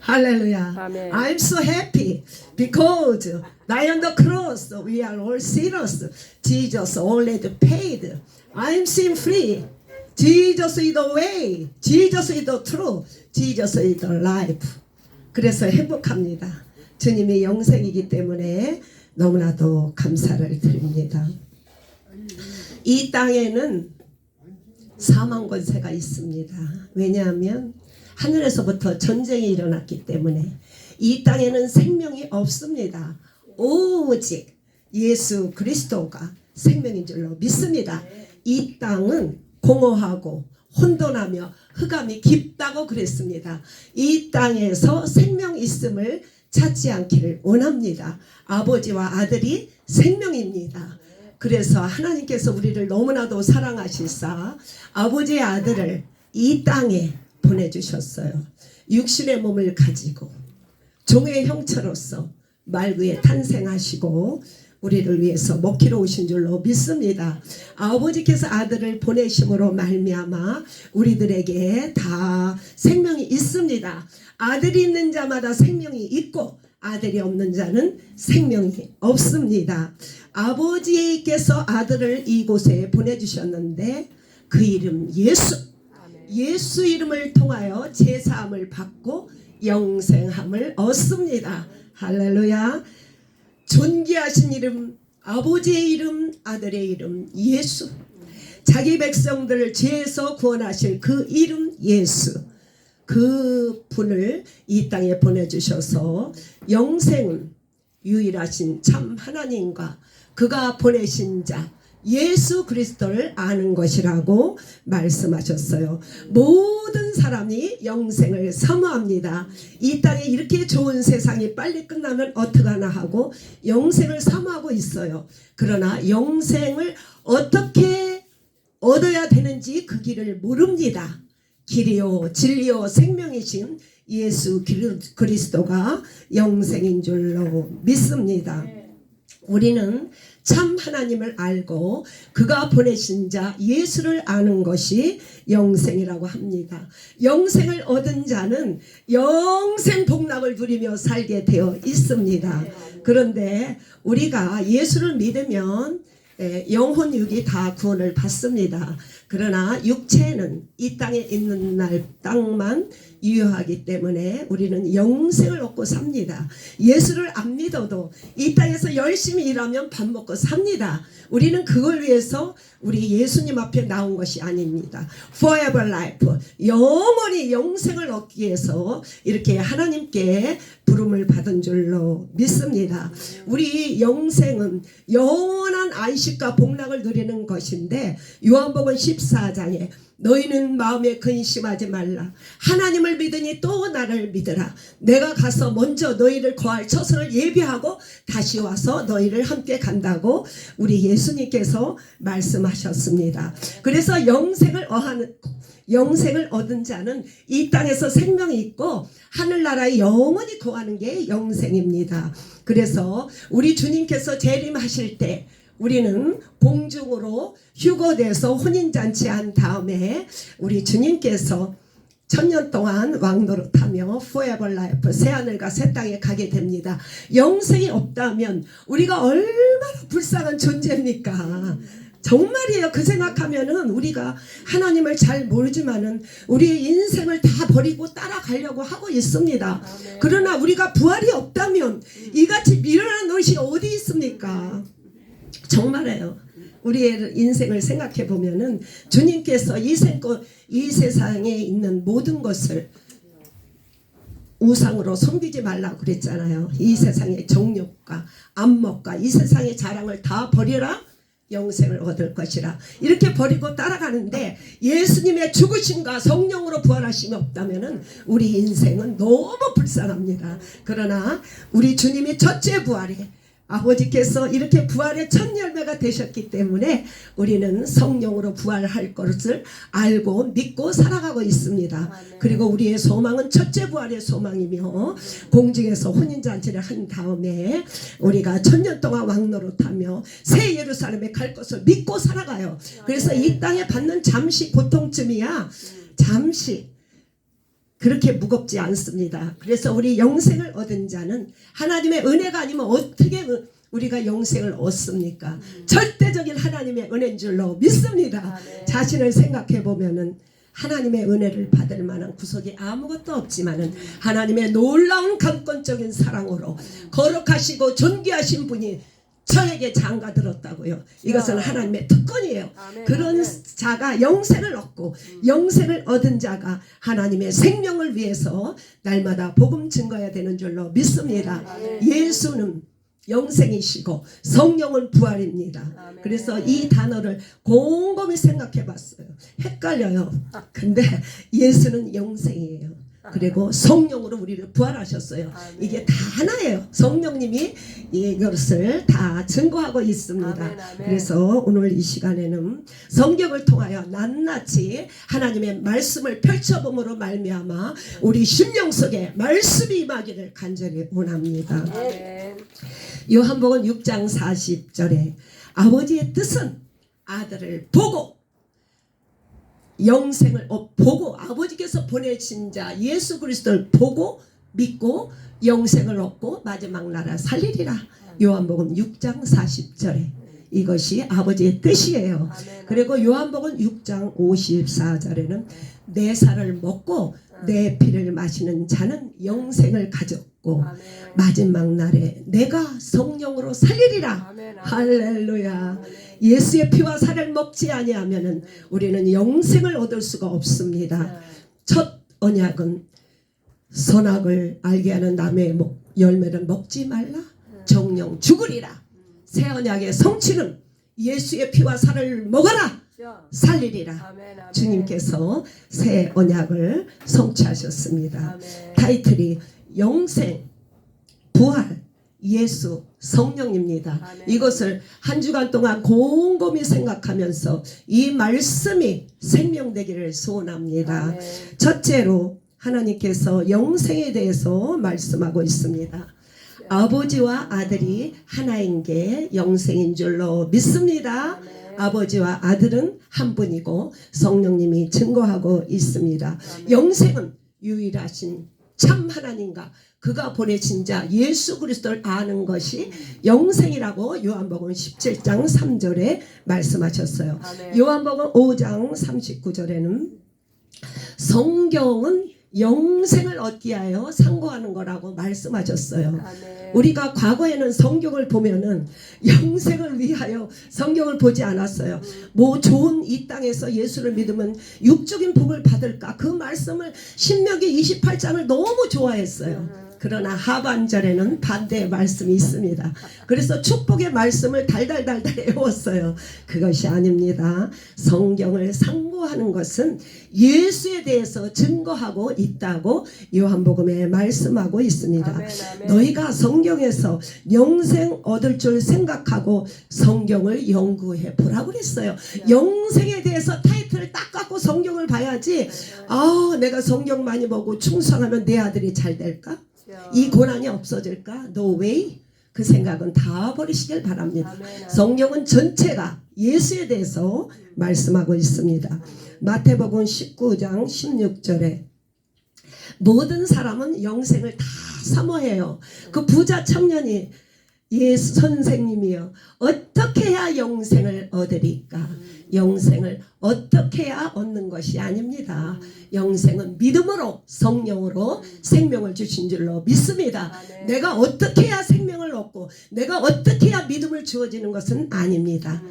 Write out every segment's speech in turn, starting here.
Hallelujah. Amen. I'm so happy because die on the cross we are all sinners. Jesus already paid. I'm sin free. Jesus is the way. Jesus is the truth. Jesus is the life. 그래서 행복합니다. 주님이 영생이기 때문에 너무나도 감사를 드립니다. 이 땅에는 사망 권세가 있습니다. 왜냐하면 하늘에서부터 전쟁이 일어났기 때문에 이 땅에는 생명이 없습니다. 오직 예수 그리스도가 생명인 줄로 믿습니다. 이 땅은 공허하고 혼돈하며 흑암이 깊다고 그랬습니다. 이 땅에서 생명 있음을 찾지 않기를 원합니다. 아버지와 아들이 생명입니다. 그래서 하나님께서 우리를 너무나도 사랑하시사 아버지의 아들을 이 땅에 보내주셨어요. 육신의 몸을 가지고 종의 형체로서 말 위에 탄생하시고 우리를 위해서 먹기로 오신 줄로 믿습니다. 아버지께서 아들을 보내심으로 말미암아 우리들에게 다 생명이 있습니다. 아들이 있는 자마다 생명이 있고 아들이 없는 자는 생명이 없습니다. 아버지께서 아들을 이곳에 보내주셨는데 그 이름 예수. 예수 이름을 통하여 제사함을 받고 영생함을 얻습니다. 할렐루야. 존귀하신 이름, 아버지의 이름, 아들의 이름 예수. 자기 백성들을 죄에서 구원하실 그 이름 예수. 그 분을 이 땅에 보내주셔서 영생은 유일하신 참 하나님과 그가 보내신 자 예수 그리스도를 아는 것이라고 말씀하셨어요. 모든 사람이 영생을 사모합니다. 이 땅에 이렇게 좋은 세상이 빨리 끝나면 어떡하나 하고 영생을 사모하고 있어요. 그러나 영생을 어떻게 얻어야 되는지 그 길을 모릅니다. 길이요 진리요 생명이신 예수 그리스도가 영생인 줄로 믿습니다. 우리는 참 하나님을 알고 그가 보내신 자 예수를 아는 것이 영생이라고 합니다. 영생을 얻은 자는 영생 복락을 누리며 살게 되어 있습니다. 그런데 우리가 예수를 믿으면 영혼 육이 다 구원을 받습니다. 그러나 육체는 이 땅에 있는 날 땅만 유효하기 때문에 우리는 영생을 얻고 삽니다. 예수를 안 믿어도 이 땅에서 열심히 일하면 밥 먹고 삽니다. 우리는 그걸 위해서 우리 예수님 앞에 나온 것이 아닙니다. Forever life, 영원히 영생을 얻기 위해서 이렇게 하나님께 부름을 받은 줄로 믿습니다. 우리 영생은 영원한 안식과 복락을 누리는 것인데 요한복음 14장에 너희는 마음에 근심하지 말라. 하나님을 믿으니 또 나를 믿으라. 내가 가서 먼저 너희를 거할 처소를 예비하고 다시 와서 너희를 함께 간다고 우리 예수님께서 말씀하셨습니다. 그래서 영생을 얻은 자는 이 땅에서 생명이 있고 하늘나라에 영원히 거하는 게 영생입니다. 그래서 우리 주님께서 재림하실 때 우리는 공중으로 휴거돼서 혼인잔치한 다음에 우리 주님께서 1000년 동안 왕노릇하며 forever life 새하늘과 새 땅에 가게 됩니다. 영생이 없다면 우리가 얼마나 불쌍한 존재입니까? 정말이에요. 그 생각하면은 우리가 하나님을 잘 모르지만은 우리의 인생을 다 버리고 따라가려고 하고 있습니다. 그러나 우리가 부활이 없다면 이같이 미련한 것이 어디 있습니까? 정말이에요. 우리의 인생을 생각해 보면은 주님께서 이 세상에 있는 모든 것을 우상으로 섬기지 말라고 그랬잖아요. 이 세상의 정욕과 안목과 이 세상의 자랑을 다 버리라. 영생을 얻을 것이라. 이렇게 버리고 따라가는데 예수님의 죽으심과 성령으로 부활하심이 없다면은 우리 인생은 너무 불쌍합니다. 그러나 우리 주님이 첫째 부활에 아버지께서 이렇게 부활의 첫 열매가 되셨기 때문에 우리는 성령으로 부활할 것을 알고 믿고 살아가고 있습니다. 그리고 우리의 소망은 첫째 부활의 소망이며 공중에서 혼인잔치를 한 다음에 우리가 1000년 동안 왕노릇하며 새 예루살렘에 갈 것을 믿고 살아가요. 그래서 이 땅에 받는 잠시 고통쯤이야. 잠시 그렇게 무겁지 않습니다. 그래서 우리 영생을 얻은 자는 하나님의 은혜가 아니면 어떻게 우리가 영생을 얻습니까? 절대적인 하나님의 은혜인 줄로 믿습니다. 자신을 생각해 보면은 하나님의 은혜를 받을 만한 구속이 아무것도 없지만은 하나님의 놀라운 강권적인 사랑으로 거룩하시고 존귀하신 분이 저에게 장가들었다고요. 이것은 하나님의 특권이에요. 그런 자가 영생을 얻고 영생을 얻은 자가 하나님의 생명을 위해서 날마다 복음 증거해야 되는 줄로 믿습니다. 예수는 영생이시고 성령은 부활입니다. 그래서 이 단어를 곰곰이 생각해 봤어요. 헷갈려요. 근데 예수는 영생이에요. 그리고 성령으로 우리를 부활하셨어요. 이게 다 하나예요. 성령님이 이것을 다 증거하고 있습니다. 그래서 오늘 이 시간에는 성경을 통하여 낱낱이 하나님의 말씀을 펼쳐봄으로 말미암아 우리 심령 속에 말씀이 임하기를 간절히 원합니다. 요한복음 6장 40절에 아버지의 뜻은 아들을 보고 영생을 보고 아버지께서 보내신 자 예수 그리스도를 보고 믿고 영생을 얻고 마지막 날에 살리리라. 요한복음 6장 40절에 이것이 아버지의 뜻이에요. 그리고 요한복음 6장 54절에는 내 살을 먹고 내 피를 마시는 자는 영생을 가졌고 마지막 날에 내가 성령으로 살리리라. 할렐루야. 예수의 피와 살을 먹지 아니하면은 우리는 영생을 얻을 수가 없습니다. 첫 언약은 선악을 알게 하는 나무의 열매를 먹지 말라. 정령 죽으리라. 새 언약의 성취는 예수의 피와 살을 먹어라. 살리리라. 주님께서 새 언약을 성취하셨습니다. 타이틀이 영생, 부활, 예수, 성령입니다. 이것을 한 주간 동안 곰곰이 생각하면서 이 말씀이 생명되기를 소원합니다. 첫째로 하나님께서 영생에 대해서 말씀하고 있습니다. 아버지와 아들이 하나인 게 영생인 줄로 믿습니다. 아버지와 아들은 한 분이고 성령님이 증거하고 있습니다. 영생은 유일하신 참 하나님과 그가 보내신 자 예수 그리스도를 아는 것이 영생이라고 요한복음 17장 3절에 말씀하셨어요. 요한복음 5장 39절에는 성경은 영생을 얻기 위하여 상고하는 거라고 말씀하셨어요. 우리가 과거에는 성경을 보면은 영생을 위하여 성경을 보지 않았어요. 뭐 좋은 이 땅에서 예수를 믿으면 육적인 복을 받을까? 그 말씀을 신명기 28장을 너무 좋아했어요. 그러나 하반절에는 반대의 말씀이 있습니다. 그래서 축복의 말씀을 달달달달 외웠어요. 그것이 아닙니다. 성경을 상고하는 것은 예수에 대해서 증거하고 있다고 요한복음에 말씀하고 있습니다. 너희가 성경에서 영생 얻을 줄 생각하고 성경을 연구해 보라고 그랬어요. 영생에 대해서 타이틀을 딱 갖고 성경을 봐야지. 내가 성경 많이 보고 충성하면 내 아들이 잘 될까? 이 고난이 없어질까? No way. 그 생각은 다 버리시길 바랍니다. 성경은 전체가 예수에 대해서 말씀하고 있습니다. 마태복음 19장 16절에 모든 사람은 영생을 다 사모해요. 그 부자 청년이 예수 선생님이요, 어떻게 해야 영생을 얻으리까? 영생을 어떻게 해야 얻는 것이 아닙니다. 영생은 믿음으로 성령으로 생명을 주신 줄로 믿습니다. 내가 어떻게 해야 생명을 얻고 내가 어떻게 해야 믿음을 주어지는 것은 아닙니다.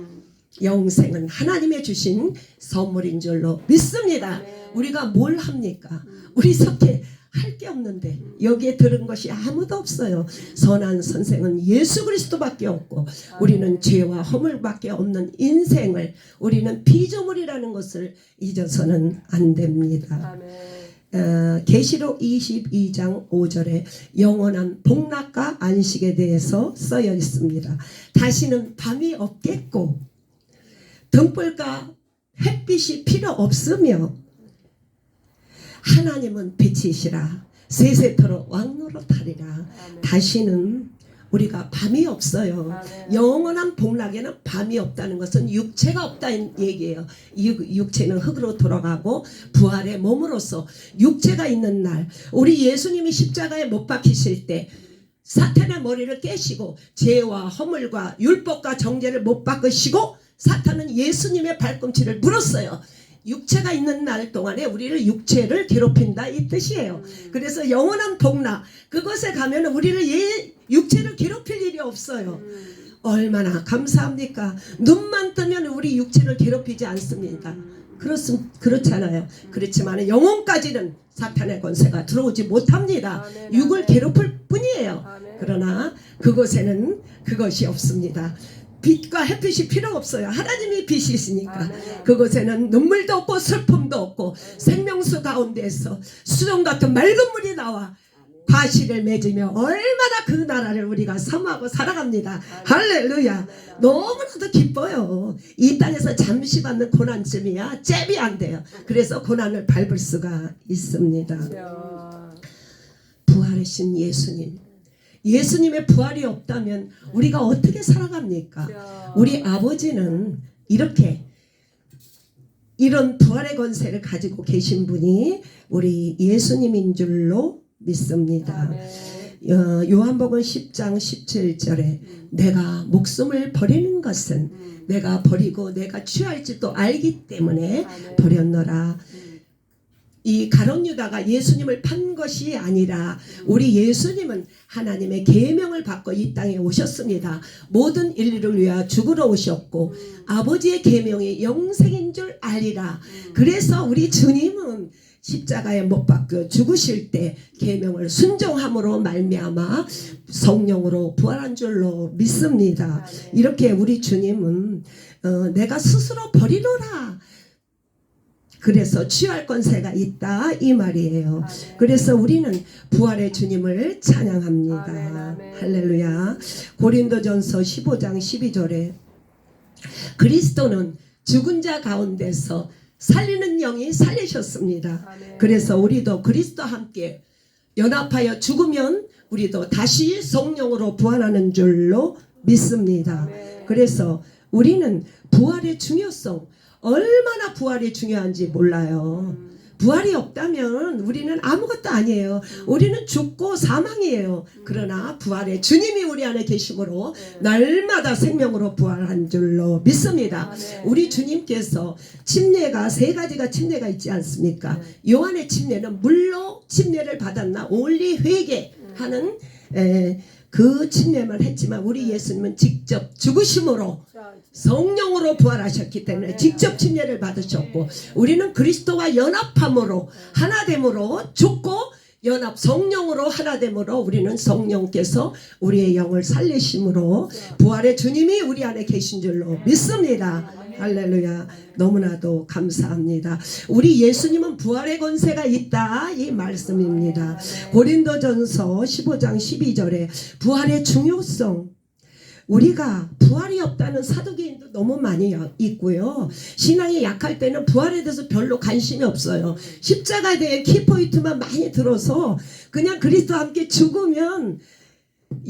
영생은 하나님의 주신 선물인 줄로 믿습니다. 우리가 뭘 합니까? 우리 속에 할 게 없는데 여기에 들은 것이 아무도 없어요. 선한 선생은 예수 그리스도밖에 없고 우리는 죄와 허물밖에 없는 인생을 우리는 피조물이라는 것을 잊어서는 안 됩니다. 계시록 22장 5절에 영원한 복락과 안식에 대해서 쓰여 있습니다. 다시는 밤이 없겠고 등불과 햇빛이 필요 없으며 하나님은 빛이시라 세세토록 왕노릇하리라. 다시는 우리가 밤이 없어요. 영원한 복락에는 밤이 없다는 것은 육체가 없다는 얘기예요. 육체는 흙으로 돌아가고 부활의 몸으로서 육체가 있는 날, 우리 예수님이 십자가에 못 박히실 때 사탄의 머리를 깨시고 죄와 허물과 율법과 정죄를 못 박으시고 사탄은 예수님의 발꿈치를 물었어요. 육체가 있는 날 동안에 우리를 육체를 괴롭힌다 이 뜻이에요. 그래서 영원한 복락, 그것에 가면 우리를 육체를 괴롭힐 일이 없어요. 얼마나 감사합니까? 눈만 뜨면 우리 육체를 괴롭히지 않습니다. 그렇잖아요. 그렇지만 영혼까지는 사탄의 권세가 들어오지 못합니다. 육을 괴롭힐 뿐이에요. 그러나 그곳에는 그것이 없습니다. 빛과 햇빛이 필요 없어요. 하나님이 빛이시니까. 그곳에는 눈물도 없고 슬픔도 없고 생명수 가운데서 수정 같은 맑은 물이 나와 과실을 맺으며 얼마나 그 나라를 우리가 사모하고 살아갑니다. 할렐루야. 너무나도 기뻐요. 이 땅에서 잠시 받는 고난쯤이야 잽이 안 돼요. 그래서 고난을 밟을 수가 있습니다. 부활하신 예수님, 예수님의 부활이 없다면 우리가 어떻게 살아갑니까? 우리 아버지는 이런 부활의 권세를 가지고 계신 분이 우리 예수님인 줄로 믿습니다. 요한복음 10장 17절에 내가 목숨을 버리는 것은 내가 버리고 내가 취할지도 알기 때문에 버렸노라. 이 가룟 유다가 예수님을 판 것이 아니라 우리 예수님은 하나님의 계명을 받고 이 땅에 오셨습니다. 모든 인류를 위하여 죽으러 오셨고 아버지의 계명이 영생인 줄 알리라. 그래서 우리 주님은 십자가에 못 박혀 죽으실 때 계명을 순종함으로 말미암아 성령으로 부활한 줄로 믿습니다. 이렇게 우리 주님은 내가 스스로 버리노라. 그래서 취할 권세가 있다 이 말이에요. 그래서 우리는 부활의 주님을 찬양합니다. 할렐루야. 고린도전서 15장 12절에 그리스도는 죽은 자 가운데서 살리는 영이 살리셨습니다. 그래서 우리도 그리스도와 함께 연합하여 죽으면 우리도 다시 성령으로 부활하는 줄로 믿습니다. 그래서 우리는 부활의 중요성, 얼마나 부활이 중요한지 몰라요. 부활이 없다면 우리는 아무것도 아니에요. 우리는 죽고 사망이에요. 그러나 부활의 주님이 우리 안에 계심으로 날마다 생명으로 부활한 줄로 믿습니다. 우리 주님께서 침례가 세 가지가 침례가 있지 않습니까? 요한의 침례는 물로 침례를 받았나 올리 회개하는 그 침례만 했지만 우리 예수님은 직접 죽으심으로 성령으로 부활하셨기 때문에 직접 침례를 받으셨고 우리는 그리스도와 연합함으로 하나됨으로 죽고 연합 성령으로 하나됨으로 우리는 성령께서 우리의 영을 살리심으로 부활의 주님이 우리 안에 계신 줄로 믿습니다. 할렐루야. 너무나도 감사합니다. 우리 예수님은 부활의 권세가 있다 이 말씀입니다. 고린도전서 15장 12절에 부활의 중요성, 우리가 부활이 없다는 사도계인도 너무 많이 있고요. 신앙이 약할 때는 부활에 대해서 별로 관심이 없어요. 십자가에 대해 키포인트만 많이 들어서 그냥 그리스도와 함께 죽으면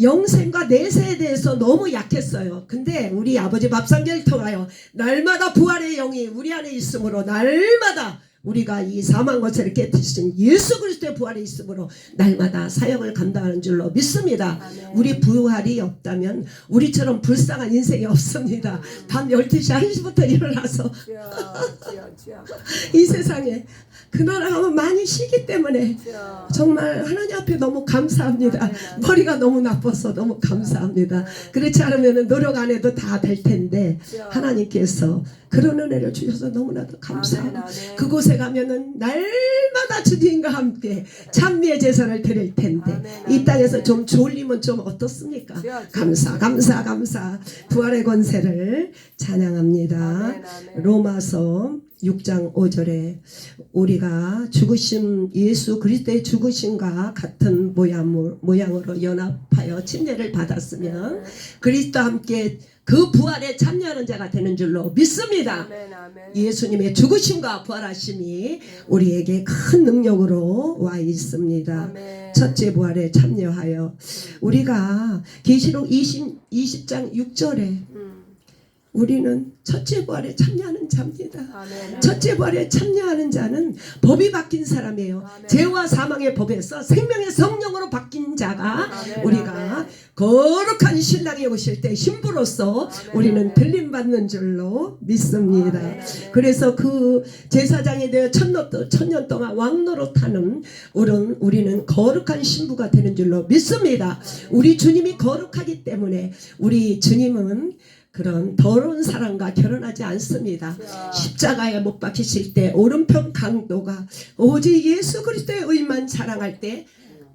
영생과 내세에 대해서 너무 약했어요. 근데 우리 아버지 밥상계를 통하여 날마다 부활의 영이 우리 안에 있으므로 날마다 우리가 이 사망 권세를 깨뜨리신 예수 그리스도의 부활이 있으므로 날마다 사역을 감당하는 줄로 믿습니다. 우리 부활이 없다면 우리처럼 불쌍한 인생이 없습니다. 밤 12시 1시부터 일어나서 이 세상에 그날 하면 많이 쉬기 때문에 정말 하나님 앞에 너무 감사합니다. 머리가 너무 나빠서 너무 감사합니다. 그렇지 않으면 노력 안 해도 다 될 텐데 하나님께서 그런 은혜를 주셔서 너무나도 감사하고 그곳에 가면은 날마다 주님과 함께 찬미의 제사를 드릴 텐데 이 땅에서 좀 졸리면 좀 어떻습니까? 감사 부활의 권세를 찬양합니다. 로마서 6장 5절에 우리가 죽으심 예수 그리스도의 죽으심과 같은 모양으로 연합하여 침례를 받았으면 그리스도와 함께 그 부활에 참여하는 자가 되는 줄로 믿습니다. 아멘, 아멘. 예수님의 죽으심과 부활하심이 우리에게 큰 능력으로 와 있습니다. 아멘. 첫째 부활에 참여하여 우리가 계시록 20장 6절에 우리는 첫째 부활에 참여하는 자입니다. 아멘. 첫째 부활에 참여하는 자는 법이 바뀐 사람이에요. 아멘. 죄와 사망의 법에서 생명의 성령으로 바뀐 자가 아멘. 우리가 아멘. 거룩한 신랑이 오실 때 신부로서 아멘. 우리는 들림 받는 줄로 믿습니다. 아멘. 그래서 그 제사장에 대해 천년 동안 왕노릇하는 우리는 거룩한 신부가 되는 줄로 믿습니다. 우리 주님이 거룩하기 때문에 우리 주님은 그런 더러운 사람과 결혼하지 않습니다. 십자가에 못 박히실 때 오른편 강도가 오직 예수 그리스도의 의만 자랑할 때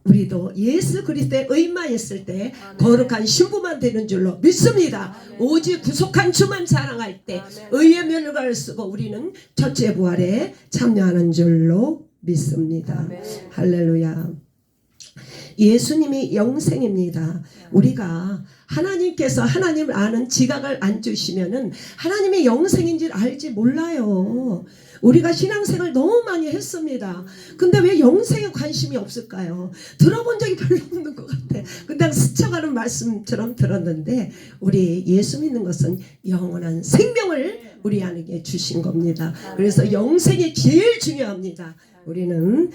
우리도 예수 그리스도의 의만 있을 때 거룩한 신부만 되는 줄로 믿습니다. 오직 구속한 주만 자랑할 때 의의 면류관을 쓰고 우리는 첫째 부활에 참여하는 줄로 믿습니다. 할렐루야. 예수님이 영생입니다. 우리가 하나님께서 하나님을 아는 지각을 안 주시면은 하나님의 영생인 줄 알지 몰라요. 우리가 신앙생활 너무 많이 했습니다. 근데 왜 영생에 관심이 없을까요? 들어본 적이 별로 없는 것 같아. 그냥 스쳐가는 말씀처럼 들었는데 우리 예수 믿는 것은 영원한 생명을 우리 안에 주신 겁니다. 그래서 영생이 제일 중요합니다. 우리는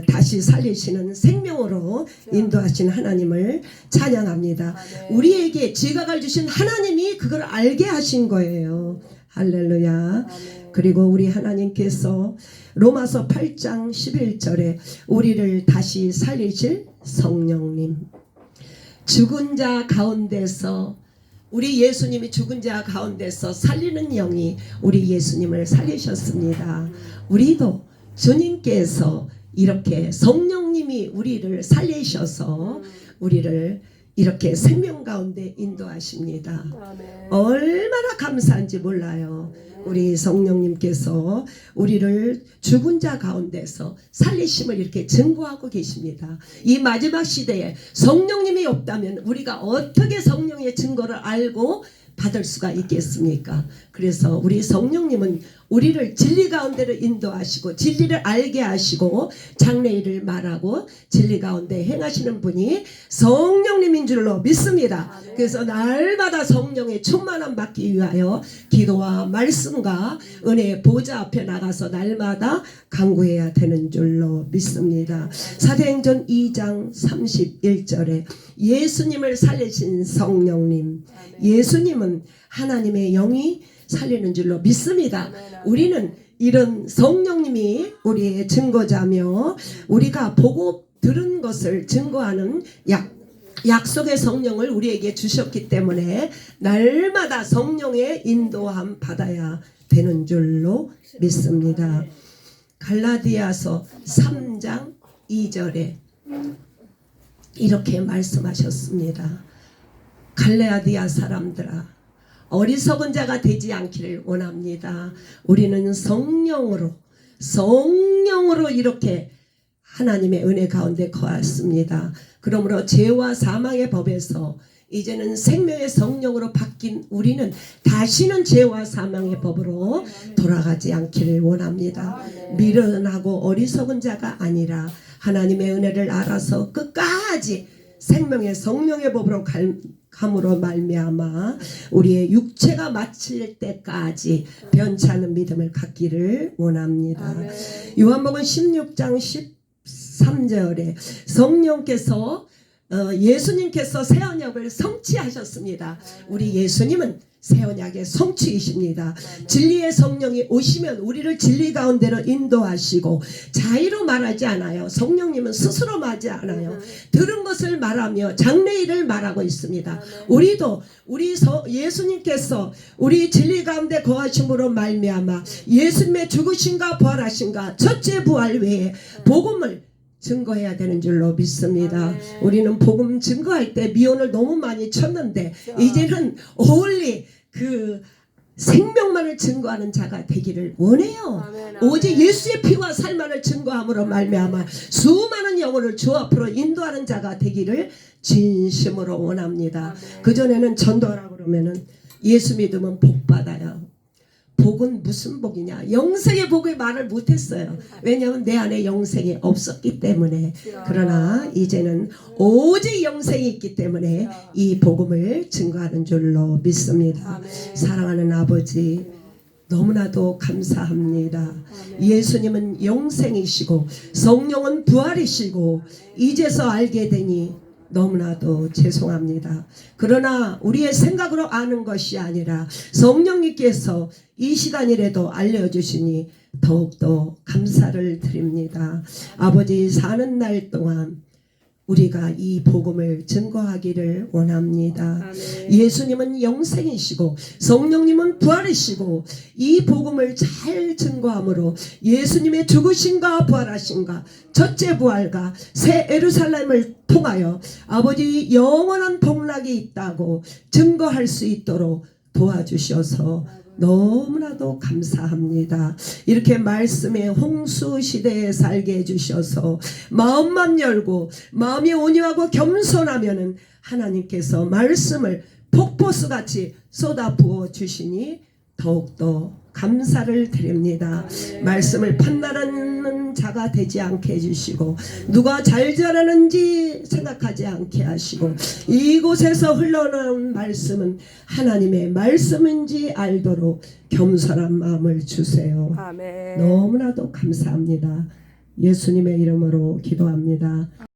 다시 살리시는 생명으로 인도하신 하나님을 찬양합니다. 우리에게 지각을 주신 하나님이 그걸 알게 하신 거예요. 할렐루야. 그리고 우리 하나님께서 로마서 8장 11절에 우리를 다시 살리실 성령님, 죽은 자 가운데서 우리 예수님이 죽은 자 가운데서 살리는 영이 우리 예수님을 살리셨습니다. 우리도 주님께서 이렇게 성령님이 우리를 살리셔서 우리를 이렇게 생명 가운데 인도하십니다. 얼마나 감사한지 몰라요. 우리 성령님께서 우리를 죽은 자 가운데서 살리심을 이렇게 증거하고 계십니다. 이 마지막 시대에 성령님이 없다면 우리가 어떻게 성령의 증거를 알고 받을 수가 있겠습니까? 그래서 우리 성령님은 우리를 진리 가운데로 인도하시고 진리를 알게 하시고 장래일을 말하고 진리 가운데 행하시는 분이 성령님인 줄로 믿습니다. 그래서 날마다 성령의 충만함 받기 위하여 기도와 말씀과 은혜의 보좌 앞에 나가서 날마다 간구해야 되는 줄로 믿습니다. 사도행전 2장 31절에 예수님을 살리신 성령님, 예수님은 하나님의 영이 살리는 줄로 믿습니다. 우리는 이런 성령님이 우리의 증거자며 우리가 보고 들은 것을 증거하는 약속의 성령을 우리에게 주셨기 때문에 날마다 성령의 인도함 받아야 되는 줄로 믿습니다. 갈라디아서 3장 2절에 이렇게 말씀하셨습니다. 갈라디아 사람들아, 어리석은 자가 되지 않기를 원합니다. 우리는 성령으로 이렇게 하나님의 은혜 가운데 거했습니다. 그러므로 죄와 사망의 법에서 이제는 생명의 성령으로 바뀐 우리는 다시는 죄와 사망의 법으로 돌아가지 않기를 원합니다. 미련하고 어리석은 자가 아니라 하나님의 은혜를 알아서 끝까지 생명의 성령의 법으로 감으로 말미암아 우리의 육체가 마칠 때까지 변치 않은 믿음을 갖기를 원합니다. 요한복음 16장 13절에 성령께서 예수님께서 새 언약을 성취하셨습니다. 우리 예수님은 새 언약의 성취이십니다. 진리의 성령이 오시면 우리를 진리 가운데로 인도하시고 자의로 말하지 않아요. 성령님은 스스로 말하지 않아요. 들은 것을 말하며 장래일을 말하고 있습니다. 우리도 예수님께서 우리 진리 가운데 거하심으로 말미암아 예수님의 죽으심과 부활하심과 첫째 부활 외에 복음을 증거해야 되는 줄로 믿습니다. 우리는 복음 증거할 때 미온을 너무 많이 쳤는데 이제는 올리 그 생명만을 증거하는 자가 되기를 원해요. 오직 예수의 피와 살만을 증거함으로 말미암아 수많은 영혼을 주 앞으로 인도하는 자가 되기를 진심으로 원합니다. 그전에는 전도하라 그러면은 예수 믿으면 복 받아요. 복은 무슨 복이냐? 영생의 복을 말을 못했어요. 왜냐하면 내 안에 영생이 없었기 때문에. 그러나 이제는 오직 영생이 있기 때문에 이 복음을 증거하는 줄로 믿습니다. 사랑하는 아버지, 너무나도 감사합니다. 예수님은 영생이시고 성령은 부활이시고 이제서 알게 되니 너무나도 죄송합니다. 그러나 우리의 생각으로 아는 것이 아니라 성령님께서 이 시간이라도 알려주시니 더욱더 감사를 드립니다. 아버지, 사는 날 동안 우리가 이 복음을 증거하기를 원합니다. 아멘. 예수님은 영생이시고 성령님은 부활이시고 이 복음을 잘 증거함으로 예수님의 죽으심과 부활하심과 첫째 부활과 새 예루살렘을 통하여 아버지 영원한 복락이 있다고 증거할 수 있도록 도와주셔서 너무나도 감사합니다. 이렇게 말씀의 홍수 시대에 살게 해주셔서 마음만 열고 마음이 온유하고 겸손하면은 하나님께서 말씀을 폭포수같이 쏟아 부어 주시니 더욱더 감사를 드립니다. 말씀을 판단하는 자가 되지 않게 해주시고 누가 잘 자라는지 생각하지 않게 하시고 이곳에서 흘러나온 말씀은 하나님의 말씀인지 알도록 겸손한 마음을 주세요. 아멘. 너무나도 감사합니다. 예수님의 이름으로 기도합니다.